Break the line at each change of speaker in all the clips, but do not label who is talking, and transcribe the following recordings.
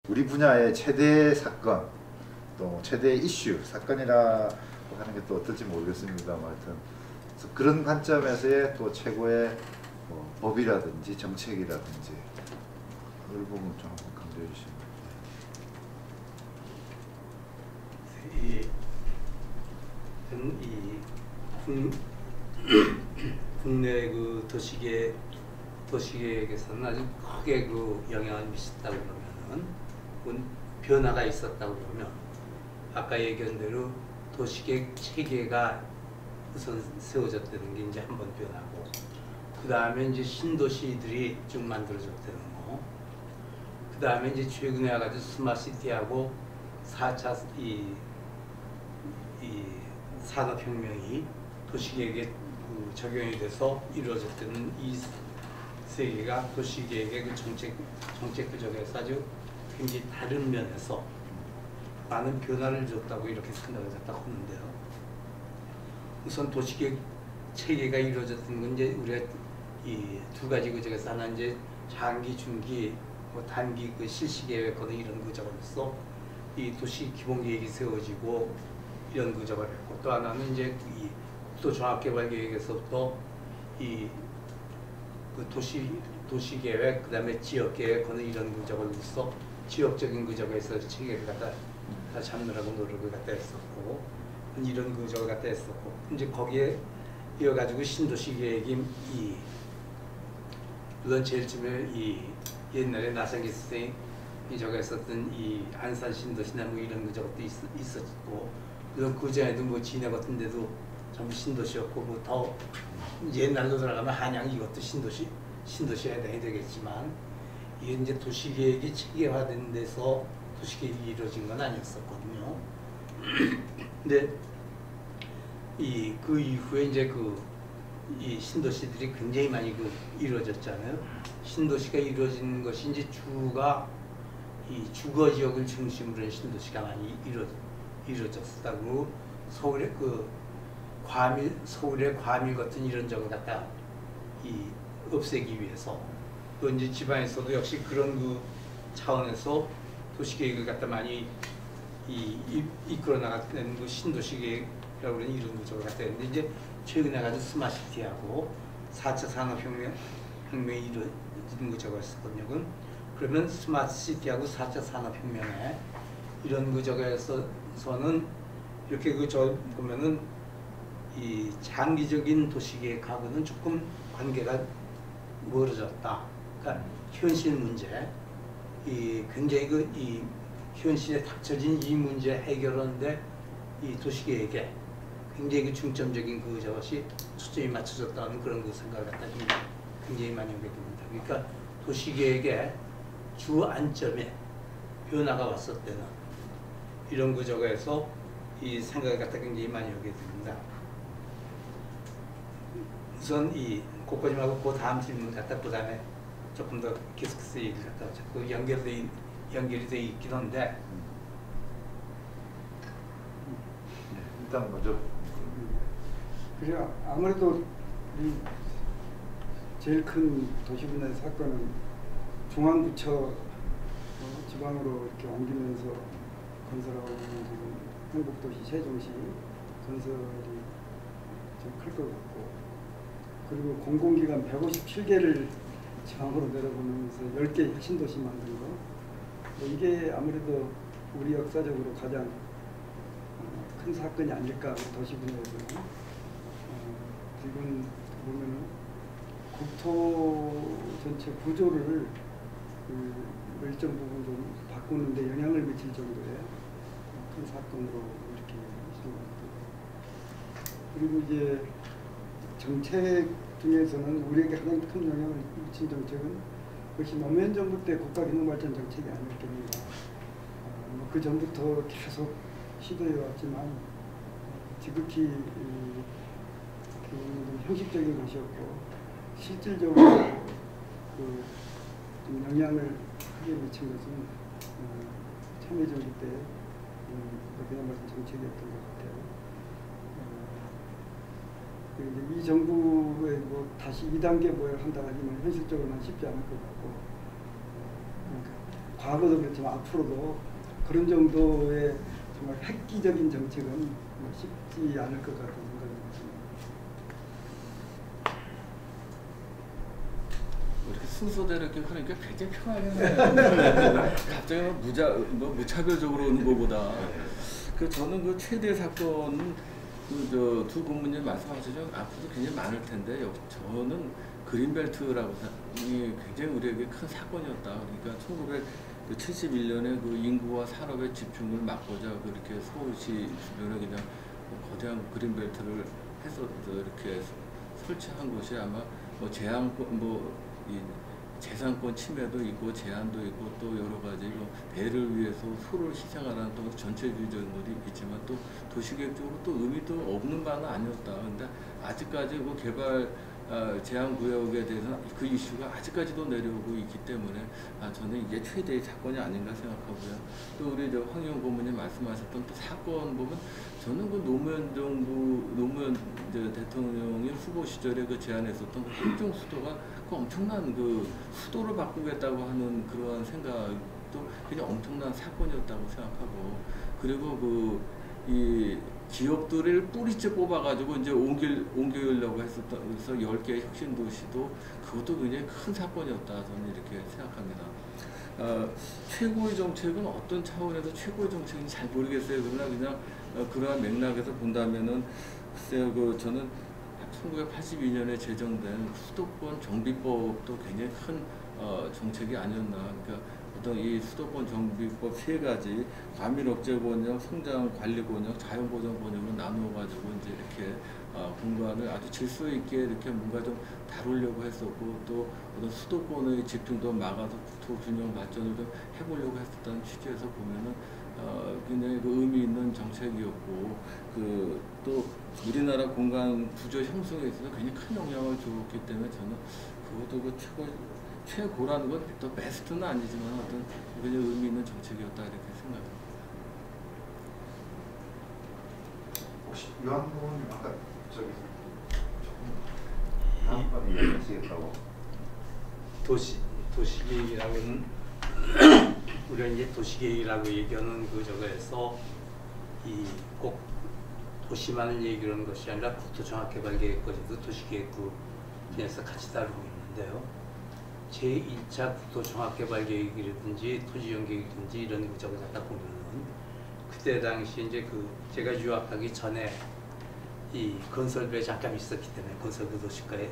우리 분야의 최대 사건, 또 최대 이슈, 사건이라고 하는 게 또 어떨지 모르겠습니다만 하여튼 그런 관점에서의 또 최고의 뭐 법이라든지 정책이라든지 그걸 보면 좀 한번 강조해 주시면.
국내 그 도시계획에서는 아주 크게 그 영향을 미쳤다고 그러면은 변화가 있었다고 그러면 아까 얘기한 대로 도시계획 체계가 우선 세워졌다는 게 이제 한 번 변하고, 그 다음에 이제 신도시들이 쭉 만들어졌다는 거, 그 다음에 이제 최근에 와가지고 스마트시티하고 4차 이 산업혁명이 도시계획에 적용이 돼서 이루어졌다는 이 세 개가 도시계획의 그 정책 구조에서 아주 굉장히 다른 면에서 많은 변화를 줬다고 이렇게 생각을 했다고 하는데요. 우선 도시계획 체계가 이루어졌던 건 이제 우리가 이 두 가지 구조에서 하나 이제 장기, 중기, 뭐 단기 그 실시 계획하는 이런 구조로서 이 도시 기본 계획이 세워지고 이런 구조가 됐고, 또 하나는 이제 이 국토 종합개발 계획에서부터 이 그 도시 계획, 그다음에 지역 계획하는 이런 구조로서 지역적인 구조가 있어서 체계를 갖다 다 잡느라고 노력을 갖다 했었고, 이런 구조를 갖다 했었고, 이제 거기에 이어가지고 신도시 계획이 물론 제일 처음에 이 옛날에 나성기 선생이 저거 했었던 이 안산 신도시나 뭐 이런 구조가 또 있었고, 물론 그 전에도 뭐 진해 같은 데도 전부 신도시였고, 뭐 더 옛날로 들어가면 한양 이것도 신도시에 해당이 되겠지만, 이게 이제 도시계획이 체계화된 데서 도시계획이 이루어진 건 아니었었거든요. 근데 그 이후에 이제 이 신도시들이 굉장히 많이 이루어졌잖아요. 신도시가 이루어진 것이 이제 이 주거 지역을 중심으로 한 신도시가 많이 이루어졌다고, 서울의 서울의 과밀 같은 이런 적을 갖다 없애기 위해서, 또 이제 지방에서도 역시 그런 그 차원에서 도시계획을 갖다 많이 이끌어 나가는 그 신도시계획이라고 하는 이런 구조를 갖다 했는데, 이제 최근에 가지고 스마트시티하고 4차 산업혁명이 이루어지는 구조가 있었거든요. 그러면 스마트시티하고 4차 산업혁명에 이런 구조에서는 이렇게 보면은 이 장기적인 도시계획하고는 조금 관계가 멀어졌다. 그러니까 현실 문제, 굉장히 이 현실에 닥쳐진 이 문제 해결하는데 이 도시계획에 굉장히 중점적인 그것이 초점이 맞춰졌다는 그런 그 생각을 갖다 굉장히 많이 하게 됩니다. 그러니까 도시계획의 주 안점에 변화가 왔을 때는 이런 구조에서 이 생각을 갖다 굉장히 많이 하게 됩니다. 우선 그거지 말고 그 다음 질문 갖다 그 다음에 조금 더 계속해서 얘기를 갖다 자꾸 연결이 돼 있긴 한데,
일단 먼저.
그래 아무래도 제일 큰 도시 분야의 사건은 중앙부처 지방으로 이렇게 옮기면서 건설하고 있는 지금 행복도시 세종시 건설이 좀 클 것 같고, 그리고 공공기관 157개를 지방으로 내려보면서 10개 신도시 만든 거, 이게 아무래도 우리 역사적으로 가장 큰 사건이 아닐까, 도시 분야에서는. 지금 보면은 국토 전체 구조를 일정 부분 좀 바꾸는데 영향을 미칠 정도의 큰 사건으로 이렇게 생각합니다. 그리고 이제 정책 중에서는 우리에게 가장 큰 영향을 미친 정책은 역시 노무현 정부 때 국가기능발전 정책이 아니었겠는가. 그 전부터 계속 시도해 왔지만 지극히 형식적인 것이었고, 실질적으로 좀 영향을 크게 미친 것은 참여정부 때 국가기능발전 정책이었던 것 같아요. 이 정부에 뭐 다시 2단계 모여를 한다 하지만 현실적으로는 쉽지 않을 것 같고, 그러니까 과거도 그렇지만 앞으로도 그런 정도의 정말 획기적인 정책은 쉽지 않을 것 같은 생각이 듭니다.
이렇게 순서대로 이렇게 하니까 굉장히 편하게 갑자기 무차별적으로 오는 것보다 저는 그 최대 사건은 두 고문님 말씀하시죠. 앞으로 굉장히 많을 텐데 저는 그린벨트라고 이 굉장히 우리에게 큰 사건이었다. 그러니까 1971년에 그 인구와 산업의 집중을 막고자 그렇게 서울시 주변에 그냥 거대한 그린벨트를 해서 이렇게 설치한 것이 아마 뭐 이 재산권 침해도 있고 제한도 있고 또 여러 가지 배를 위해서 소를 희생하라는 또 전체주의적인 있지만 또 도시계획적으로 또 의미도 없는 바는 아니었다. 근데 아직까지 그 개발 제한 구역에 대해서는 그 이슈가 아직까지도 내려오고 있기 때문에 저는 이게 최대의 사건이 아닌가 생각하고요. 또 우리 황희영 고문님 말씀하셨던 또 사건 보면 저는 그 노무현 대통령이 후보 시절에 그 제안했었던 그 행정 수도가 그 엄청난 그 수도를 바꾸겠다고 하는 그러한 생각도 그냥 엄청난 사건이었다고 생각하고 그리고 이 기업들을 뿌리째 뽑아가지고 이제 옮기려고 했었던 그래서 10개의 혁신도시도 그것도 굉장히 큰 사건이었다 저는 이렇게 생각합니다. 최고의 정책은 어떤 차원에서 최고의 정책인지 잘 모르겠어요. 그러나 그냥 그러한 맥락에서 본다면은 글쎄요, 저는 1982년에 제정된 수도권 정비법도 굉장히 큰 정책이 아니었나. 그러니까 어떤 이 수도권 정비법 3가지 과밀 억제 권역, 성장 관리 권역, 자연 보전 권역을 나누어 가지고 이제 이렇게 공간을 아주 질서 있게 이렇게 뭔가 좀 다루려고 했었고 또 어떤 수도권의 집중도 막아서 국토 균형 발전을 좀 해보려고 했었다는 취지에서 보면은 굉장히 그 의미 있는 정책이었고 또 우리나라 공간 구조 형성에 있어서 굉장히 큰 영향을 줬기 때문에 저는 그것도 최고라는 건 또 베스트는 아니지만 어떤 굉장히 의미 있는 정책이었다 이렇게 생각합니다.
혹시 유한 부모님 아까 조금 다음번에 이야기하시겠다고
도시계획이라고는 우리가 이제 도시계획이라고 얘기하는 저거에서 꼭 도시만을 얘기를 하는 것이 아니라 국토종합개발계획까지도 도시계획부에서 같이 다루고 있는데요. 제1차 국토종합개발계획이라든지 토지용계획이든지 이런 저거 갖다 보면은 그때 당시 이제 제가 유학하기 전에 이 건설부에 잠깐 있었기 때문에 건설부 도시과에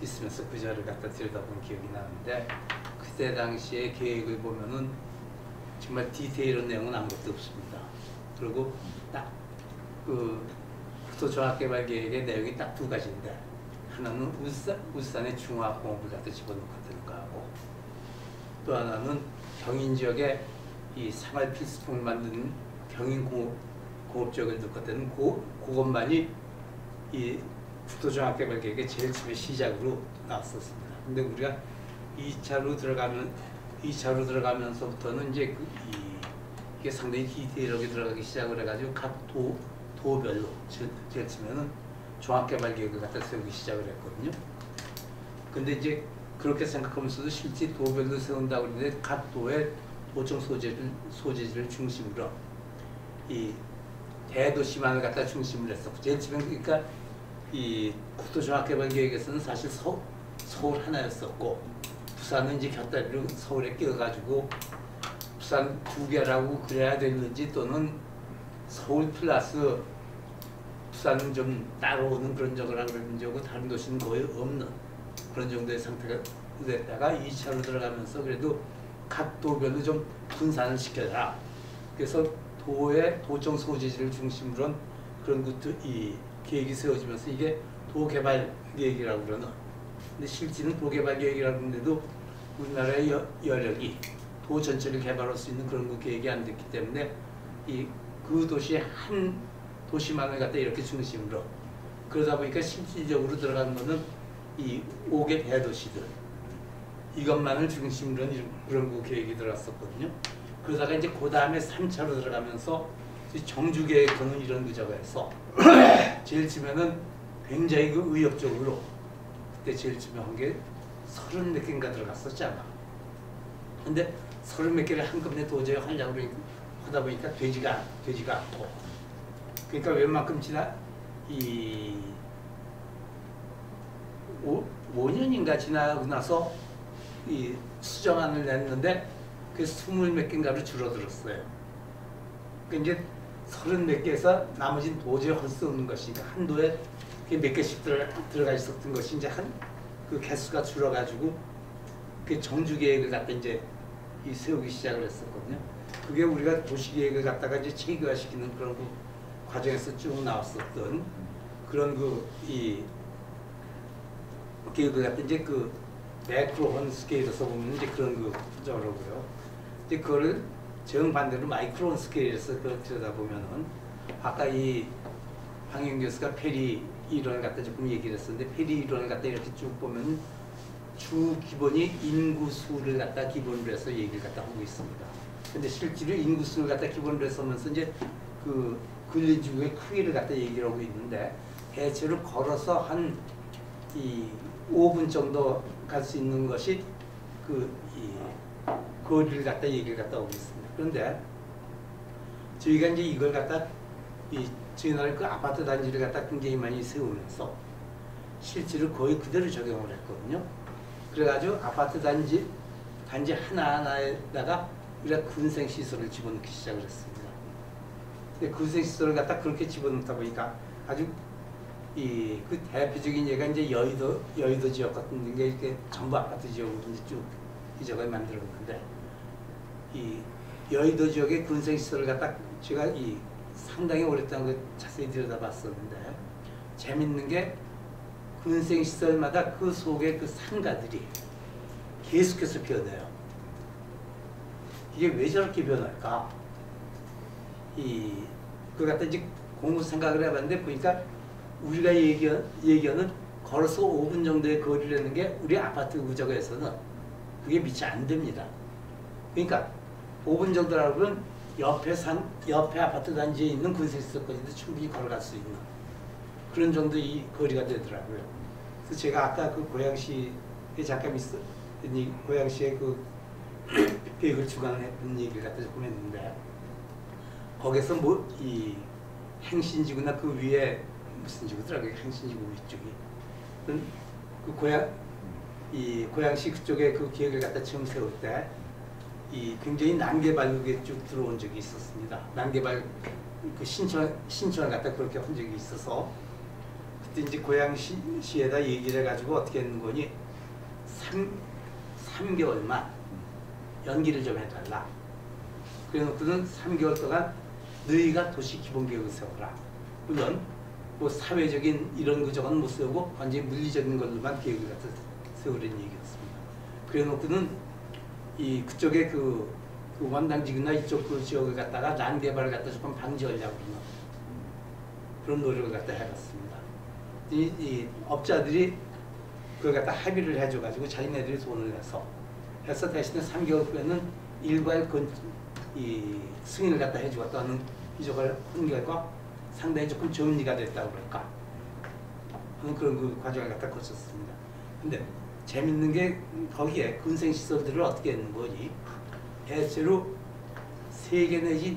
있으면서 그 자를 갖다 들여다본 기억이 나는데 그때 당시에 계획을 보면은 정말 디테일한 내용은 아무것도 없습니다. 그리고 딱 국토종합개발 계획의 내용이 딱 2가지인데 하나는 울산의 중화공업을 갖다 집어넣거든요 하고 또 하나는 경인 지역에 이 생활 필수품을 만드는 경인 공업지역을 넣거든요. 그것만이 이 국토종합개발 계획의 제일 처음에 시작으로 나왔었습니다. 근데 우리가 2차로 들어가면서부터는 이제 이게 상당히 디테일하게 들어가기 시작을 해가지고 각 도별로 제일 처음에는 종합개발계획을 갖다 세우기 시작을 했거든요. 근데 이제 그렇게 생각하면서도 실제 도별로 세운다고 그러는데 각 도의 도청 소재지를 중심으로 이 대도시만을 갖다 중심으로 했었고 제일 처음에 그러니까 이 국토종합개발계획에서는 사실 서울 하나였었고 부산은 이제 곁다리로 서울에 끼어가지고 부산 2개라고 그래야 되는지 또는 서울 플러스 부산은 좀 따라오는 그런 적을 그런 적은 다른 도시는 거의 없는 그런 정도의 상태가 됐다가 2차로 들어가면서 그래도 각 도별로 좀 분산을 시켜라. 그래서 도의 도청 소재지를 중심으로 한 그런 것도 이 계획이 세워지면서 이게 도개발 계획이라고 그러는. 근데 실제는 도개발 계획이라고 하는데도 우리나라의 여력이 도 전체를 개발할 수 있는 그런 계획이 안 됐기 때문에 그 도시의 한 도시만을 갖다 이렇게 중심으로 그러다 보니까 실질적으로 들어간 거는 이 5개 대도시들 이것만을 중심으로 그런 계획이 들어갔었거든요. 그러다가 이제 그 다음에 3차로 들어가면서 정주 계획하는 이런 저거에서 제일 처음에는 굉장히 의욕적으로 그때 제일 처음에 한 게 30몇 개인가 들어갔었잖아. 근데 30몇 개를 한꺼번에 도저히 하려고 하다 보니까 되지가 않고, 그러니까 웬만큼 이 5년인가 지나고 나서 이 수정안을 냈는데 그 20몇 개인가로 줄어들었어요. 그러니까 이제 30몇 개에서 나머지는 도저히 할 수 없는 것이니까 한도에 몇 개씩 들어가 있었던 것이 이제 그 개수가 줄어가지고 그 정주 계획을 갖다 이제 세우기 시작을 했었거든요. 그게 우리가 도시 계획을 갖다가 이제 체계화시키는 그런 그 과정에서 쭉 나왔었던 그런 이 계획을 갖다 이제 그 매크로혼 스케일에서 보면 이제 그런 저러고요. 이제 그거를 정반대로 마이크로혼 스케일에서 들여다보면은 아까 이 황영 교수가 페리 이론을 갖다 조금 얘기를 했었는데, 페리 이론을 갖다 이렇게 쭉 보면 주 기본이 인구수를 갖다 기본으로 해서 얘기를 갖다 하고 있습니다. 근데 실제로 인구수를 갖다 기본으로 해서 하면서 이제 그 근린지구의 크기를 갖다 얘기를 하고 있는데, 대체로 걸어서 한 이 5분 정도 갈 수 있는 것이 이 거리를 갖다 얘기를 갖다 하고 있습니다. 그런데 저희가 이제 이걸 갖다 저희 나라 그 아파트 단지를 갖다 굉장히 많이 세우면서 실제로 거의 그대로 적용을 했거든요. 그래가지고 아파트 단지 하나하나에다가 우리가 군생시설을 집어넣기 시작을 했습니다. 근데 군생시설을 갖다 그렇게 집어넣다 보니까 아주 그 대표적인 예가 이제 여의도 지역 같은 게 이렇게 전부 아파트 지역으로 이제 쭉 이 지역을 만들었는데, 이 여의도 지역의 군생시설을 갖다 제가 상당히 오랫동안 자세히 들여다봤었는데, 재밌는 게 군생시설마다 그 속에 그 상가들이 계속해서 변해요. 이게 왜 저렇게 변할까? 그걸 갖다 이제 공부 생각을 해봤는데, 보니까 우리가 얘기하는 걸어서 5분 정도의 거리라는 게 우리 아파트 구조에서는 그게 미처 안 됩니다. 그러니까 5분 정도라고 하면 옆에 아파트 단지에 있는 군생시설까지도 충분히 걸어갈 수 있는 그런 정도의 거리가 되더라고요. 그래서 제가 아까 그 고양시에 잠깐 있었더니 고양시에 그 계획을 주관했던 얘기를 갖다 조금 했는데, 거기서 이 행신지구나 그 위에 무슨 지구더라고요. 행신지구 위쪽이. 고양시 그쪽에 그 계획을 갖다 처음 세울 때 굉장히 난개발 그게 쭉 들어온 적이 있었습니다. 난개발 그 신청을 갖다 그렇게 한 적이 있어서, 그때 이제 고양시에다 얘기를 해가지고 어떻게 했는 거니 3개월만 연기를 좀 해달라. 그래놓고는 3개월 동안 너희가 도시 기본계획을 세워라. 물론 뭐 사회적인 이런 저건 못 세우고 완전히 물리적인 걸로만 계획을 갖다 세우려는 얘기였습니다. 그래놓고는 그쪽에 그 원당지구나 이쪽 그 지역을 갖다가 난개발을 갖다 조금 방지하려고 그런 노력을 갖다 해봤습니다. 이 업자들이 그걸 갖다 합의를 해줘가지고 자기네들이 돈을 해서 대신에 3개월 후에는 일괄 승인을 갖다 해주었다 하는 이적을 한 결과 상당히 조금 정리가 됐다고 그럴까 하는 그런 그 과정을 갖다 거쳤습니다. 근데 재밌는 게 거기에 군생시설들을 어떻게 했는 거니, 대체로 3개 내지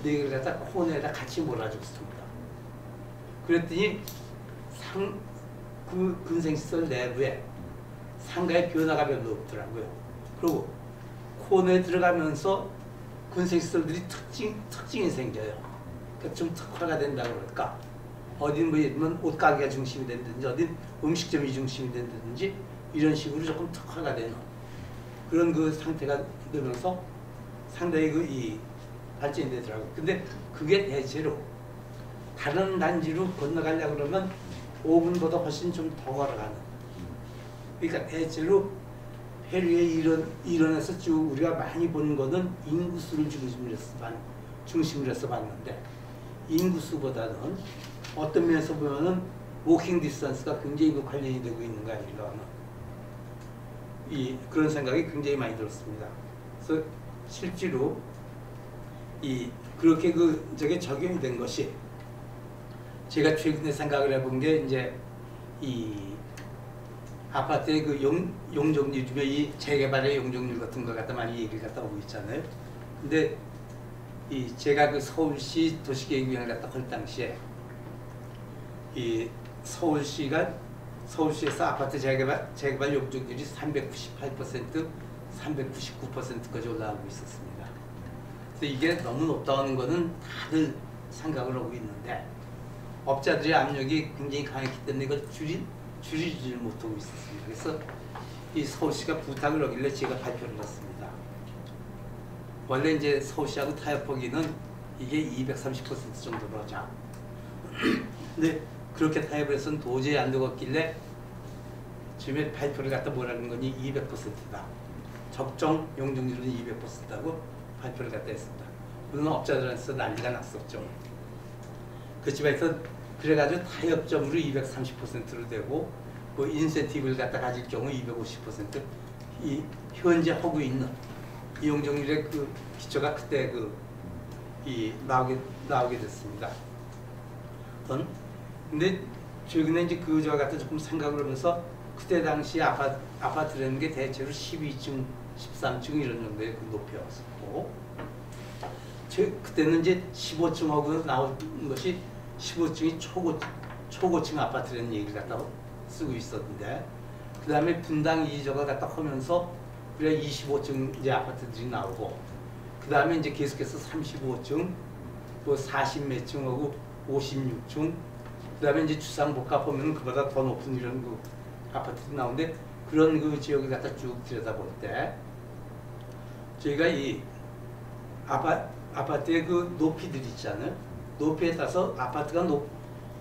4개를 갖다 코너에다 같이 몰아줬습니다. 그랬더니 그 군생시설 내부에 상가의 변화가 별로 없더라고요. 그리고 코너에 들어가면서 군생시설들이 특징이 생겨요. 그러니까 좀 특화가 된다고 그럴까. 어딘 뭐 옷가게가 중심이 된다든지, 어딘 음식점이 중심이 된다든지, 이런 식으로 조금 특화가 되는 그런 그 상태가 되면서 상당히 발전이 되더라고요. 근데 그게 대체로 다른 단지로 건너가려고 그러면 5분보다 훨씬 좀 더 걸어가는. 그러니까 대체로 페리에 일어나서 쭉 우리가 많이 본 거는 인구수를 중심으로 해서 봤는데, 인구수보다는 어떤 면에서 보면은 워킹 디스턴스가 굉장히 관련이 되고 있는 거 아닌가 하는 그런 생각이 굉장히 많이 들었습니다. 그래서 실제로 그렇게 저게 적용이 된 것이, 제가 최근에 생각을 해본 게 이제 아파트의 그 용적률 중에 이 재개발의 용적률 같은 거 갖다 많이 얘기를 갖다 오고 있잖아요. 근데 이 제가 그 서울시 도시계획위원회 갖다 할 당시에 이 서울시에서 아파트 재개발 용적률이 398%, 399%까지 올라가고 있었습니다. 그래서 이게 너무 높다는 거는 다들 생각을 하고 있는데 업자들의 압력이 굉장히 강했기 때문에 이걸 줄이지 못하고 있었습니다. 그래서 이 서울시가 부탁을 하길래 제가 발표를 했습니다. 원래 이제 서울시하고 타협하기는 이게 230% 정도로 하자. 근데 그렇게 타협을 해서는 도저히 안 되겠길래 지금의 발표를 갖다 뭐라는 거니 200%다. 적정 용적률은 200%다고 발표를 갖다 했습니다. 물론 업자들한테서 난리가 났었죠. 그렇지만 그래가지고 타협점으로 230%로 되고 뭐 인센티브를 갖다 가질 경우 250% 이 현재 하고 있는 이 용적률의 그 기초가 그때 나오게 됐습니다. 근데 최근에 이제 그저와 같은 조금 생각을 하면서 그때 당시 아파트라는 게 대체로 12층, 13층 이런 정도의 그 높이였었고 그때는 이제 15층하고 나온 것이 15층이 초고층 아파트라는 얘기를 갖다 쓰고 있었는데 그 다음에 분당 이저가 갖다 하면서 그래 25층 이제 아파트들이 나오고 그 다음에 이제 계속해서 35층, 또 40몇 층하고 56층 그 다음에 이제 주상복합 보면 그보다 더 높은 이런 그 아파트들이 나오는데 그런 그 지역을 갖다 쭉 들여다볼 때 저희가 이 아파트의 그 높이들 있잖아요. 높이에 따라서 아파트가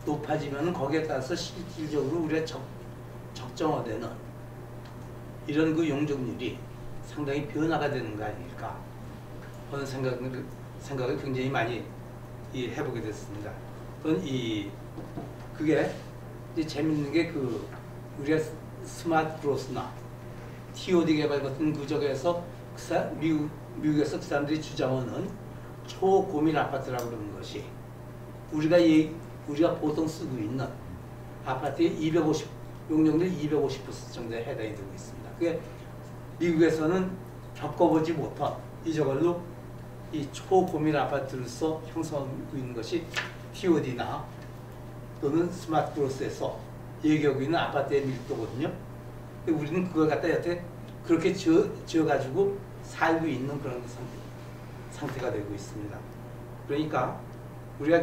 높아지면 거기에 따라서 실질적으로 우리가 적정화되는 이런 그 용적률이 상당히 변화가 되는 거 아닐까 하는 생각을 굉장히 많이 해보게 됐습니다. 그게 이제 재밌는 게 우리가 스마트 그로스나 TOD 개발 같은 구조에서 미국에서 그 사람들이 주장하는 초고밀 아파트라고 그러는 것이 우리가 보통 쓰고 있는 아파트의 용적률 250% 정도에 해당이 되고 있습니다. 그게 미국에서는 겪어보지 못한 이저걸로 이 초고밀 아파트로서 형성하고 있는 것이 TOD나 또는 스마트 그로스에서 얘기하고 있는 아파트의 밀도거든요. 근데 우리는 그걸 갖다 여태 그렇게 지어가지고 살고 있는 그런 상태가 되고 있습니다. 그러니까 우리가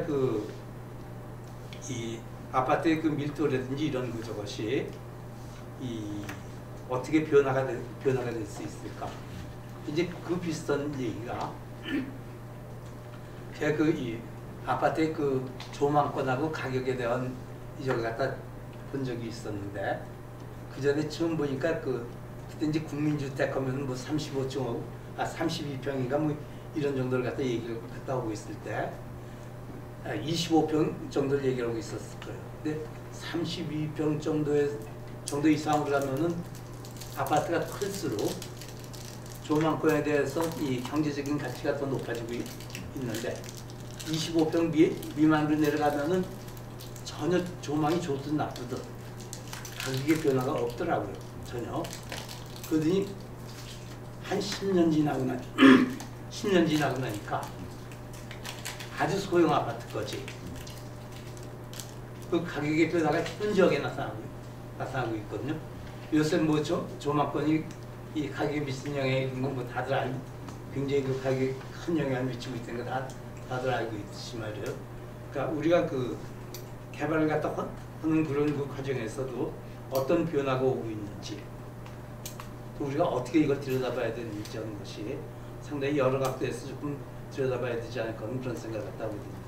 이 아파트의 그 밀도라든지 이런 저것이 어떻게 변화가 될 수 있을까? 이제 그 비슷한 얘기가 제가 이 아파트의 그 조망권하고 가격에 대한 이걸 갖다 본 적이 있었는데 그 전에 처음 보니까 그때 이제 국민주택 하면 뭐 35층하고 32평인가 뭐 이런 정도를 갖다 얘기를 갖다 오고 있을 때 25평 정도를 얘기하고 있었을 거예요. 근데 32평 정도 이상으로 하면은 아파트가 클수록 조망권에 대해서 이 경제적인 가치가 더 높아지고 있는데 25평 미만으로 내려가면은 전혀 조망이 좋든 나쁘든 가격의 변화가 없더라고요. 전혀. 그러더니 한 10년 지나고 나니까 아주 소형 아파트 거지. 그 가격의 변화가 현저하게 나타나고 있거든요. 요새 뭐 조망권이 이 가격에 미치는 영향이 있는 건 뭐 다들 알고 굉장히 그 가격에 큰 영향을 미치고 있다는 거 다들 알고 있듯이 말이에요. 그러니까 우리가 그 개발을 갖다 하는 그런 그 과정에서도 어떤 변화가 오고 있는지 또 우리가 어떻게 이걸 들여다봐야 되는지 하는 것이 상당히 여러 각도에서 조금 들여다봐야 되지 않을까 하는 그런 생각을 갖다 하고 있습니다.